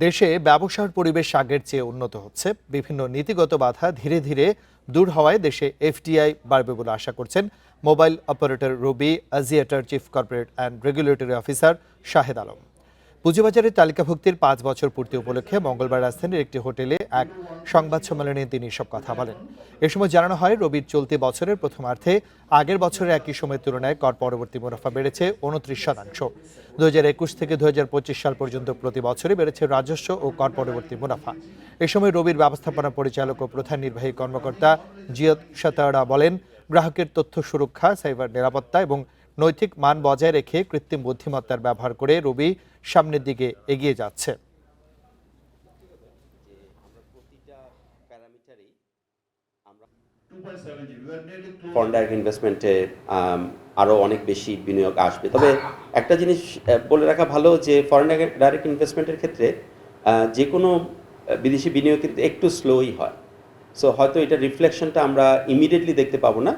দেশে ব্যবসার পরিবেশ আগের চেয়ে উন্নত হচ্ছে। বিভিন্ন নীতিগত বাধা ধীরে ধীরে দূর হওয়ায় দেশে এফডিআই বাড়বে বলে আশা করছেন মোবাইল অপারেটর রবি আজিয়াটার chief corporate and regulatory officer Shahed Alam. পুঁজিবাজারের তালিকাভুক্তির 5 বছর পূর্তি উপলক্ষে মঙ্গলবার রাজধানীর একটি হোটেলে এক সংবাদ সম্মেলনে তিনি এসব কথা বলেন। এ সময় জানানো হয়, রবির চলতি বছরের প্রথমার্ধে আগের বছরের একই সময়ের তুলনায় কর পরবর্তী মুনাফা বেড়েছে 29%। 2021 থেকে 2025 সাল পর্যন্ত প্রতি বছরই বেড়েছে রাজস্ব ও কর পরবর্তী মুনাফা। এ সময় রবির ব্যবস্থাপনা পরিচালক ও প্রধান নির্বাহী কর্মকর্তা জিয়দ সাতারা বলেন, গ্রাহকের তথ্য সুরক্ষা, সাইবার নিরাপত্তা এবং নৈতিক মান বজায় রেখে কৃত্রিম বুদ্ধিমত্তার ব্যবহার করে রবি সামনের দিকে এগিয়ে যাচ্ছে। ফরেন ডাইরেক্ট ইনভেস্টমেন্টে আরও অনেক বেশি বিনিয়োগ আসবে। তবে একটা জিনিস বলে রাখা ভালো যে ফরেন ডাইরেক্ট ইনভেস্টমেন্টের ক্ষেত্রে যে কোনো বিদেশি বিনিয়োগ কিন্তু একটু স্লোই হয়। সো হয়তো এটা রিফ্লেকশনটা আমরা ইমিডিয়েটলি দেখতে পাবো না।